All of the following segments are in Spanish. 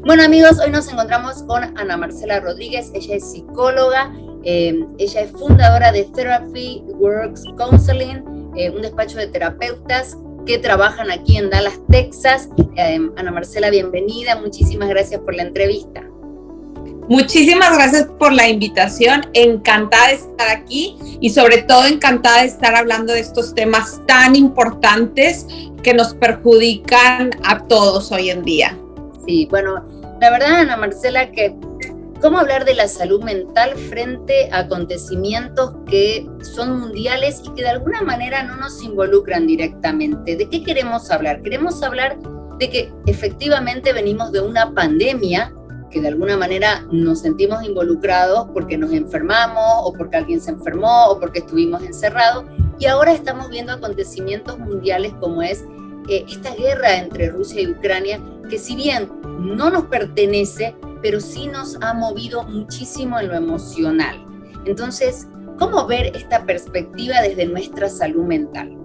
Bueno amigos, hoy nos encontramos con Ana Marcela Rodríguez. Ella es psicóloga, ella es fundadora de Therapy Works Counseling, un despacho de terapeutas que trabajan aquí en Dallas, Texas. Ana Marcela, bienvenida, muchísimas gracias por la entrevista. Muchísimas gracias por la invitación, encantada de estar aquí y sobre todo encantada de estar hablando de estos temas tan importantes que nos perjudican a todos hoy en día. Sí, bueno, la verdad, Ana Marcela, que cómo hablar de la salud mental frente a acontecimientos que son mundiales y que de alguna manera no nos involucran directamente. ¿De qué queremos hablar? Queremos hablar de que efectivamente venimos de una pandemia que de alguna manera nos sentimos involucrados porque nos enfermamos o porque alguien se enfermó o porque estuvimos encerrados, y ahora estamos viendo acontecimientos mundiales como es esta guerra entre Rusia y Ucrania, que si bien no nos pertenece, pero sí nos ha movido muchísimo en lo emocional. Entonces, ¿cómo ver esta perspectiva desde nuestra salud mental?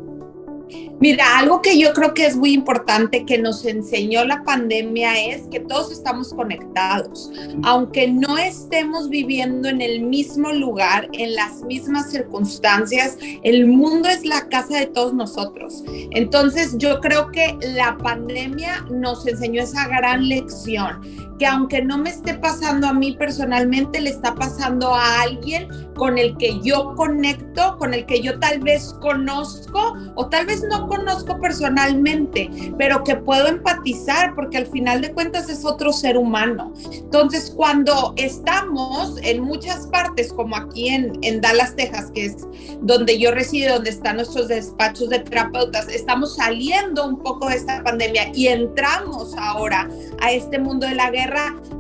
Mira, algo que yo creo que es muy importante que nos enseñó la pandemia es que todos estamos conectados. Aunque no estemos viviendo en el mismo lugar, en las mismas circunstancias, el mundo es la casa de todos nosotros. Entonces, yo creo que la pandemia nos enseñó esa gran lección, que aunque no me esté pasando a mí personalmente, le está pasando a alguien con el que yo conecto, con el que yo tal vez conozco o tal vez no conozco personalmente, pero que puedo empatizar porque al final de cuentas es otro ser humano. Entonces, cuando estamos en muchas partes, como aquí en Dallas, Texas, que es donde yo resido, donde están nuestros despachos de terapeutas, estamos saliendo un poco de esta pandemia y entramos ahora a este mundo de la guerra.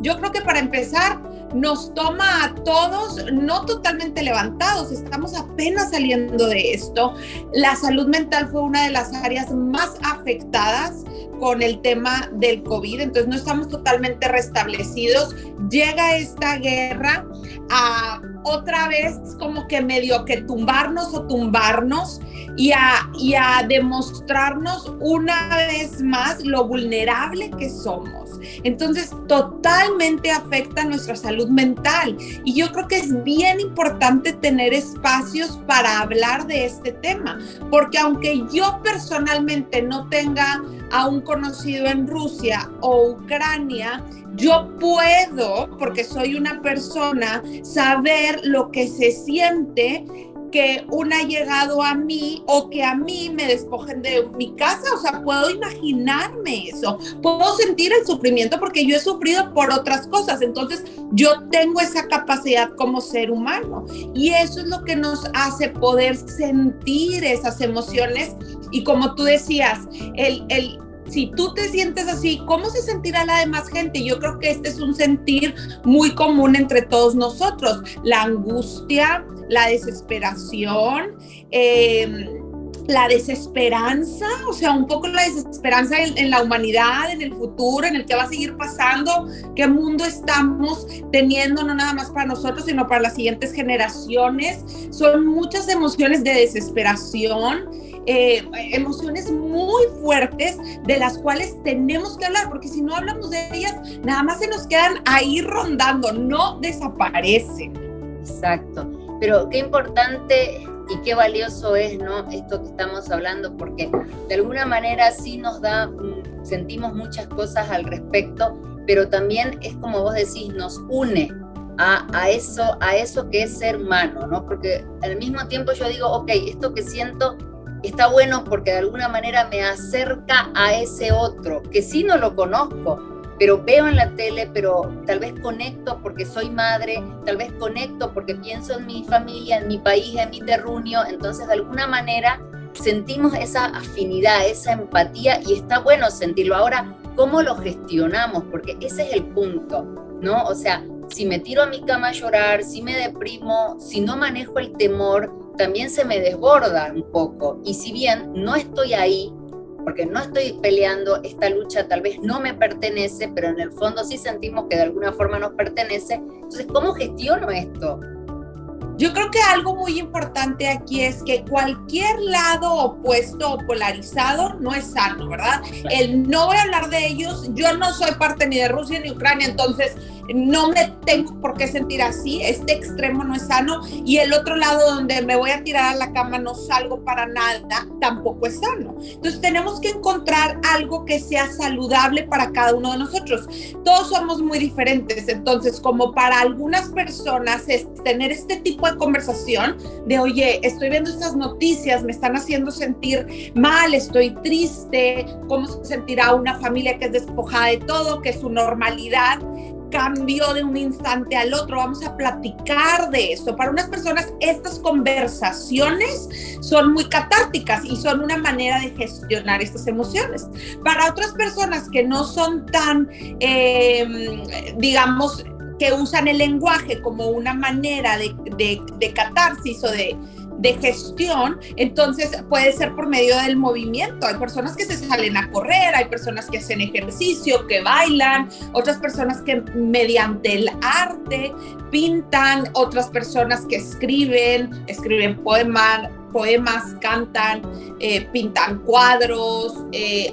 Yo creo que para empezar, nos toma a todos no totalmente levantados, estamos apenas saliendo de esto. La salud mental fue una de las áreas más afectadas con el tema del COVID, entonces no estamos totalmente restablecidos. Llega esta guerra a otra vez como que medio que tumbarnos y a demostrarnos una vez más lo vulnerable que somos. Entonces totalmente afecta nuestra salud mental y yo creo que es bien importante tener espacios para hablar de este tema, porque aunque yo personalmente no tenga a un conocido en Rusia o Ucrania, yo puedo, porque soy una persona, saber lo que se siente que un allegado a mí o que a mí me despojen de mi casa. O sea, puedo imaginarme eso, puedo sentir el sufrimiento porque yo he sufrido por otras cosas. Entonces yo tengo esa capacidad como ser humano y eso es lo que nos hace poder sentir esas emociones. Y como tú decías, si tú te sientes así, ¿cómo se sentirá la demás gente? Yo creo que este es un sentir muy común entre todos nosotros. La angustia, la desesperación, la desesperanza, o sea, un poco la desesperanza en la humanidad, en el futuro, en el que va a seguir pasando, qué mundo estamos teniendo, no nada más para nosotros, sino para las siguientes generaciones. Son muchas emociones de desesperación, emociones muy fuertes de las cuales tenemos que hablar, porque si no hablamos de ellas, nada más se nos quedan ahí rondando, no desaparecen. Exacto, pero qué importante y qué valioso es, ¿no?, esto que estamos hablando, porque de alguna manera sí nos da, sentimos muchas cosas al respecto, pero también es como vos decís, nos une a eso que es ser humano, ¿no? Porque al mismo tiempo yo digo, ok, esto que siento está bueno porque de alguna manera me acerca a ese otro, que sí no lo conozco, pero veo en la tele, pero tal vez conecto porque soy madre, tal vez conecto porque pienso en mi familia, en mi país, en mi terruño. Entonces de alguna manera sentimos esa afinidad, esa empatía, y está bueno sentirlo. Ahora, ¿cómo lo gestionamos? Porque ese es el punto, ¿no? O sea, si me tiro a mi cama a llorar, si me deprimo, si no manejo el temor, también se me desborda un poco. Y si bien no estoy ahí, porque no estoy peleando, esta lucha tal vez no me pertenece, pero en el fondo sí sentimos que de alguna forma nos pertenece. Entonces, ¿cómo gestiono esto? Yo creo que algo muy importante aquí es que cualquier lado opuesto o polarizado no es sano, ¿verdad? El no voy a hablar de ellos, yo no soy parte ni de Rusia ni Ucrania, entonces no me tengo por qué sentir así, este extremo no es sano, y el otro lado donde me voy a tirar a la cama, no salgo para nada, tampoco es sano. Entonces tenemos que encontrar algo que sea saludable para cada uno de nosotros. Todos somos muy diferentes, entonces como para algunas personas es tener este tipo de conversación de, oye, estoy viendo estas noticias, me están haciendo sentir mal, estoy triste, ¿cómo se sentirá una familia que es despojada de todo, que su normalidad cambió de un instante al otro? Vamos a platicar de esto. Para unas personas estas conversaciones son muy catárticas y son una manera de gestionar estas emociones. Para otras personas que no son tan, digamos, que usan el lenguaje como una manera de catarsis o de gestión, entonces puede ser por medio del movimiento. Hay personas que se salen a correr, hay personas que hacen ejercicio, que bailan, otras personas que mediante el arte pintan, otras personas que escriben poemas, cantan, pintan cuadros.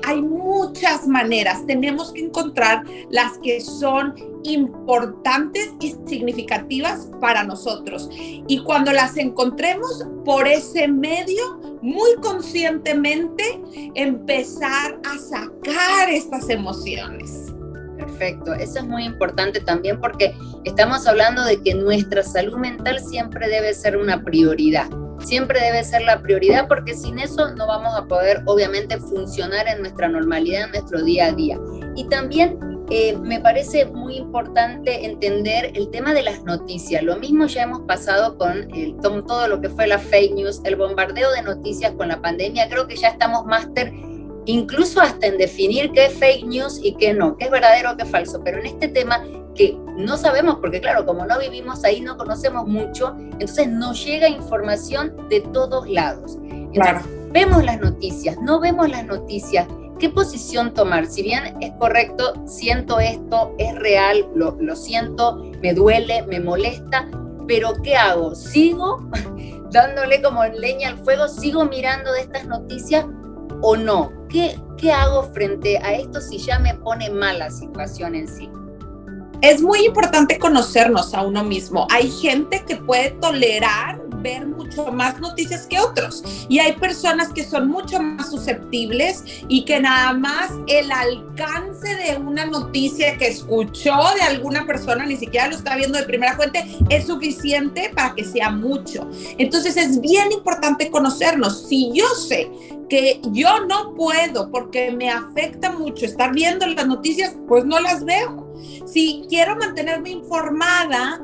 Hay muchas maneras. Tenemos que encontrar las que son importantes y significativas para nosotros. Y cuando las encontremos por ese medio, muy conscientemente empezar a sacar estas emociones. Perfecto, eso es muy importante también porque estamos hablando de que nuestra salud mental siempre debe ser una prioridad. Siempre debe ser la prioridad porque sin eso no vamos a poder obviamente funcionar en nuestra normalidad, en nuestro día a día. Y también me parece muy importante entender el tema de las noticias. Lo mismo ya hemos pasado con todo lo que fue la fake news, el bombardeo de noticias con la pandemia. Creo que ya estamos máster incluso hasta en definir qué es fake news y qué no, qué es verdadero o qué es falso. Pero en este tema que no sabemos, porque claro, como no vivimos ahí, no conocemos mucho, entonces nos llega información de todos lados. Entonces, claro, vemos las noticias, no vemos las noticias, ¿qué posición tomar? Si bien es correcto, siento esto, es real, lo siento, me duele, me molesta, pero ¿qué hago? ¿Sigo dándole como leña al fuego? ¿Sigo mirando de estas noticias o no? ¿Qué hago frente a esto si ya me pone mal la situación en sí? Es muy importante conocernos a uno mismo. Hay gente que puede tolerar ver mucho más noticias que otros y hay personas que son mucho más susceptibles y que nada más el alcance de una noticia que escuchó de alguna persona, ni siquiera lo está viendo de primera fuente, es suficiente para que sea mucho. Entonces es bien importante conocernos. Si yo sé que yo no puedo porque me afecta mucho estar viendo las noticias, pues no las veo. Si quiero mantenerme informada,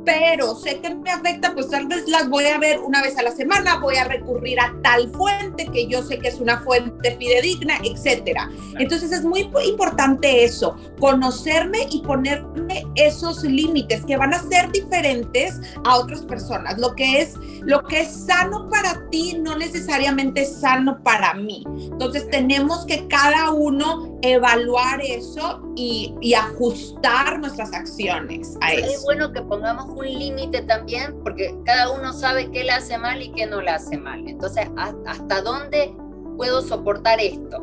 pero sé que me afecta, pues tal vez las voy a ver una vez a la semana, voy a recurrir a tal fuente que yo sé que es una fuente fidedigna, etcétera. Entonces es muy importante eso, conocerme y ponerme esos límites que van a ser diferentes a otras personas. Lo que es sano para ti no necesariamente es sano para mí. Entonces tenemos que cada uno evaluar eso y ajustar nuestras acciones a eso. Es bueno que pongamos un límite también, porque cada uno sabe qué le hace mal y qué no le hace mal. Entonces, ¿hasta dónde puedo soportar esto?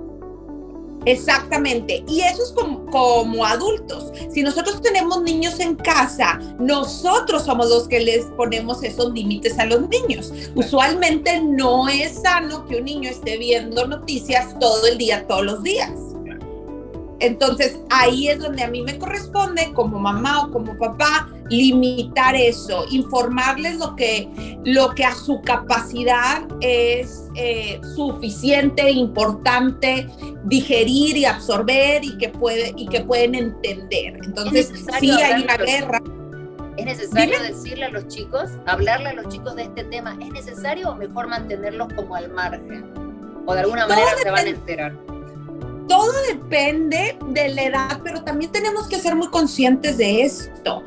Exactamente, y eso es como adultos. Si nosotros tenemos niños en casa, nosotros somos los que les ponemos esos límites a los niños. Usualmente no es sano que un niño esté viendo noticias todo el día, todos los días. Entonces, ahí es donde a mí me corresponde, como mamá o como papá, limitar eso, informarles lo que a su capacidad es suficiente, importante, digerir y absorber y que pueden entender. Entonces, sí hay una guerra. ¿Es necesario decirle a los chicos, hablarle a los chicos de este tema? ¿Es necesario o mejor mantenerlos como al margen? ¿O de alguna manera se van a enterar? Todo depende de la edad, pero también tenemos que ser muy conscientes de esto.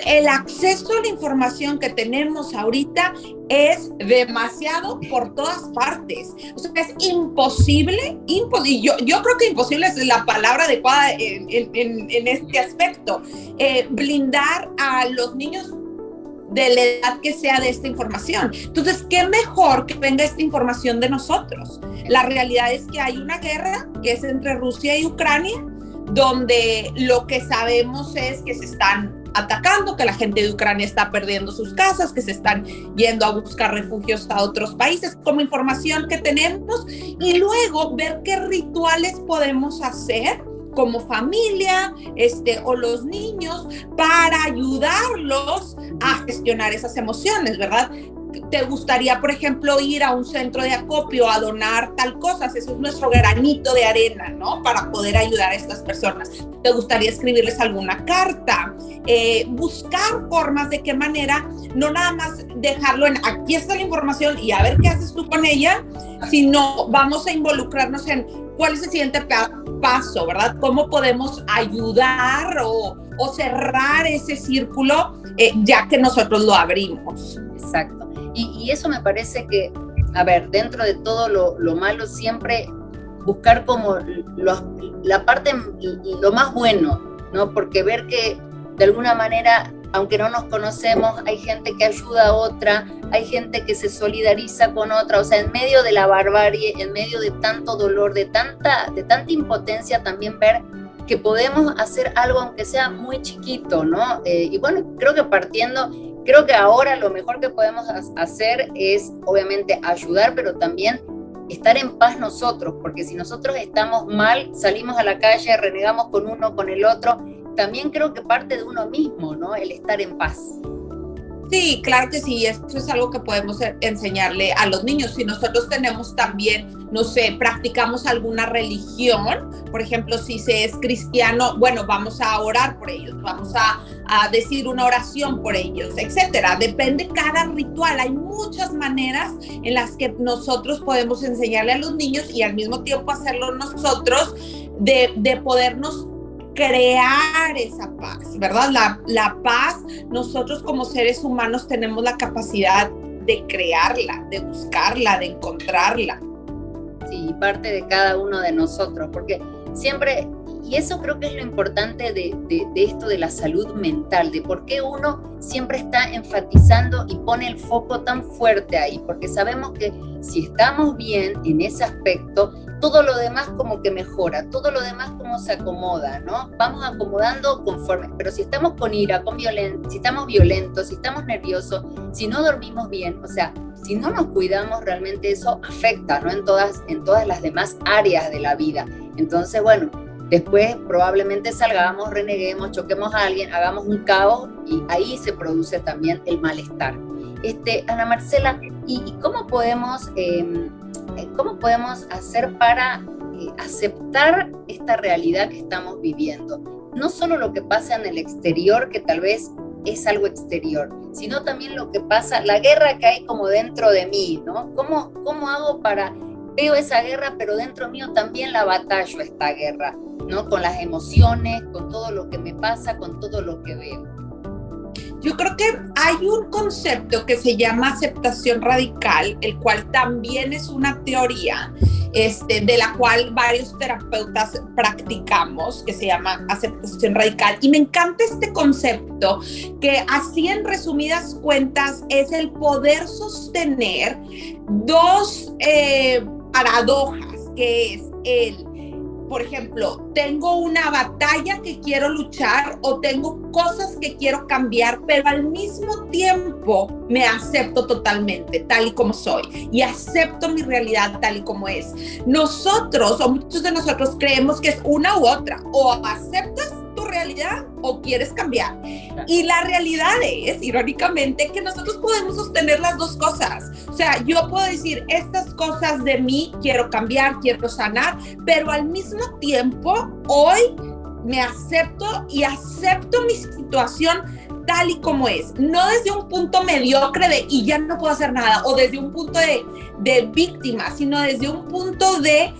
El acceso a la información que tenemos ahorita es demasiado por todas partes. O sea, es imposible. Yo creo que imposible es la palabra adecuada en este aspecto. Blindar a los niños de la edad que sea de esta información. Entonces, ¿qué mejor que venga esta información de nosotros? La realidad es que hay una guerra que es entre Rusia y Ucrania, donde lo que sabemos es que se están atacando, que la gente de Ucrania está perdiendo sus casas, que se están yendo a buscar refugios a otros países, como información que tenemos, y luego ver qué rituales podemos hacer como familia, o los niños, para ayudarlos a gestionar esas emociones, ¿verdad? ¿Te gustaría, por ejemplo, ir a un centro de acopio a donar tal cosa? Eso es nuestro granito de arena, ¿no? Para poder ayudar a estas personas. ¿Te gustaría escribirles alguna carta? Buscar formas de qué manera, no nada más dejarlo en aquí está la información y a ver qué haces tú con ella, sino vamos a involucrarnos en cuál es el siguiente paso, ¿verdad? ¿Cómo podemos ayudar o cerrar ese círculo ya que nosotros lo abrimos? Exacto. Y eso me parece que, a ver, dentro de todo lo malo, siempre buscar como la parte, lo más bueno, ¿no? Porque ver que de alguna manera, aunque no nos conocemos, hay gente que ayuda a otra, hay gente que se solidariza con otra, o sea, en medio de la barbarie, en medio de tanto dolor, de tanta impotencia, también ver que podemos hacer algo aunque sea muy chiquito, ¿no? Y bueno, creo que ahora lo mejor que podemos hacer es obviamente ayudar, pero también estar en paz nosotros, porque si nosotros estamos mal, salimos a la calle, renegamos con uno, con el otro, también creo que parte de uno mismo, ¿no? El estar en paz. Sí, claro que sí, eso es algo que podemos enseñarle a los niños. Si nosotros tenemos también, no sé, practicamos alguna religión, por ejemplo, si se es cristiano, bueno, vamos a orar por ellos, vamos a decir una oración por ellos, etcétera. Depende cada ritual, hay muchas maneras en las que nosotros podemos enseñarle a los niños y al mismo tiempo hacerlo nosotros de podernos crear esa paz, ¿verdad? La paz, nosotros como seres humanos tenemos la capacidad de crearla, de buscarla, de encontrarla. Sí, parte de cada uno de nosotros, porque siempre, y eso creo que es lo importante de esto de la salud mental, de por qué uno siempre está enfatizando y pone el foco tan fuerte ahí, porque sabemos que si estamos bien en ese aspecto, todo lo demás como que mejora, todo lo demás como se acomoda, ¿no? Vamos acomodando conforme, pero si estamos con ira, con violencia, si estamos violentos, si estamos nerviosos, si no dormimos bien, o sea, si no nos cuidamos, realmente eso afecta, ¿no? En todas las demás áreas de la vida. Entonces, bueno, después probablemente salgamos, reneguemos, choquemos a alguien, hagamos un caos y ahí se produce también el malestar. Ana Marcela, ¿y cómo podemos hacer para aceptar esta realidad que estamos viviendo? No solo lo que pasa en el exterior, que tal vez es algo exterior, sino también lo que pasa, la guerra que hay como dentro de mí, ¿no? ¿Cómo hago para, veo esa guerra, pero dentro mío también la batallo esta guerra, ¿no? Con las emociones, con todo lo que me pasa, con todo lo que veo. Yo creo que hay un concepto que se llama aceptación radical, el cual también es una teoría de la cual varios terapeutas practicamos, que se llama aceptación radical. Y me encanta este concepto que, así en resumidas cuentas, es el poder sostener dos paradojas, que es por ejemplo, tengo una batalla que quiero luchar o tengo cosas que quiero cambiar, pero al mismo tiempo me acepto totalmente tal y como soy y acepto mi realidad tal y como es. Nosotros, o muchos de nosotros, creemos que es una u otra, o aceptas tu realidad o quieres cambiar. Y la realidad es, irónicamente, que nosotros podemos sostener las dos cosas. O sea, yo puedo decir, estas cosas de mí quiero cambiar, quiero sanar, pero al mismo tiempo, hoy me acepto y acepto mi situación tal y como es. No desde un punto mediocre de y ya no puedo hacer nada, o desde un punto de víctima, sino desde un punto de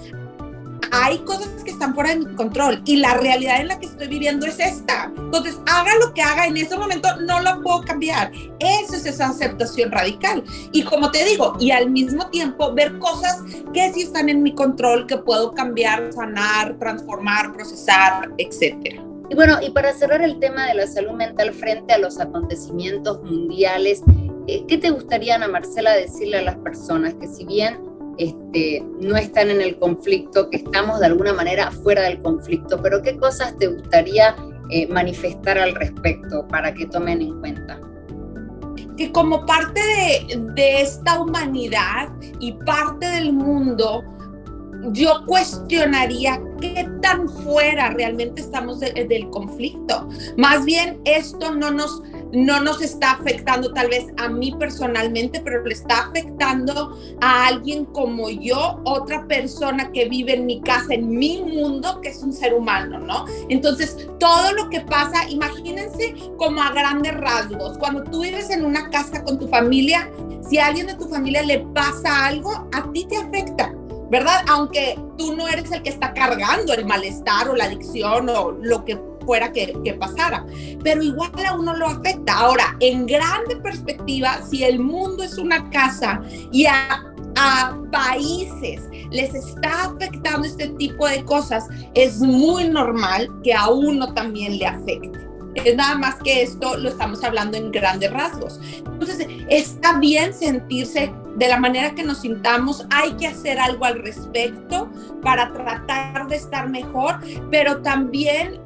hay cosas que están fuera de mi control y la realidad en la que estoy viviendo es esta. Entonces, haga lo que haga en ese momento, no lo puedo cambiar. Eso es esa aceptación radical. Y como te digo, y al mismo tiempo ver cosas que sí están en mi control, que puedo cambiar, sanar, transformar, procesar, etcétera. Y bueno, y para cerrar el tema de la salud mental frente a los acontecimientos mundiales, ¿qué te gustaría, Ana Marcela, decirle a las personas que si bien no están en el conflicto, que estamos de alguna manera fuera del conflicto, pero qué cosas te gustaría manifestar al respecto para que tomen en cuenta? Que como parte de esta humanidad y parte del mundo, yo cuestionaría qué tan fuera realmente estamos del conflicto. Más bien esto no nos está afectando tal vez a mí personalmente, pero le está afectando a alguien como yo, otra persona que vive en mi casa, en mi mundo, que es un ser humano, ¿no? Entonces, todo lo que pasa, imagínense como a grandes rasgos. Cuando tú vives en una casa con tu familia, si a alguien de tu familia le pasa algo, a ti te afecta, ¿verdad? Aunque tú no eres el que está cargando el malestar o la adicción o lo que fuera que pasara, pero igual a uno lo afecta. Ahora, en grande perspectiva, si el mundo es una casa y a países les está afectando este tipo de cosas, es muy normal que a uno también le afecte. Es nada más que esto lo estamos hablando en grandes rasgos. Entonces, está bien sentirse de la manera que nos sintamos, hay que hacer algo al respecto para tratar de estar mejor, pero también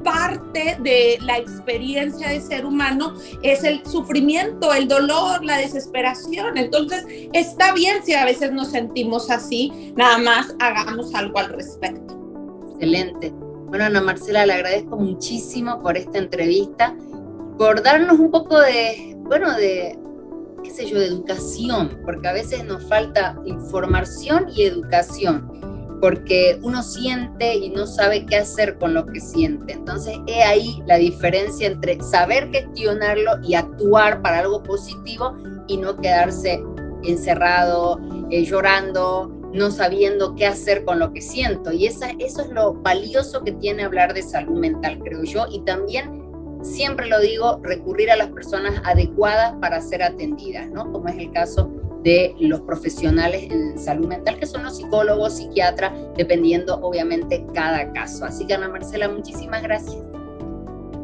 parte de la experiencia de ser humano es el sufrimiento, el dolor, la desesperación. Entonces, está bien si a veces nos sentimos así, nada más hagamos algo al respecto. Excelente. Bueno, Ana Marcela, le agradezco muchísimo por esta entrevista, por darnos un poco de qué sé yo, de educación, porque a veces nos falta información y educación, porque uno siente y no sabe qué hacer con lo que siente. Entonces, es ahí la diferencia entre saber gestionarlo y actuar para algo positivo y no quedarse encerrado, llorando, no sabiendo qué hacer con lo que siento. Y eso es lo valioso que tiene hablar de salud mental, creo yo, y también, siempre lo digo, recurrir a las personas adecuadas para ser atendidas, ¿no? Como es el caso de los profesionales en salud mental, que son los psicólogos, psiquiatras, dependiendo obviamente cada caso. Así que, Ana Marcela, muchísimas gracias.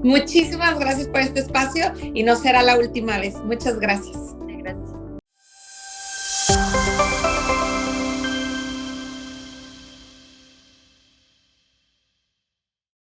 Muchísimas gracias por este espacio y no será la última vez. Muchas gracias. Gracias.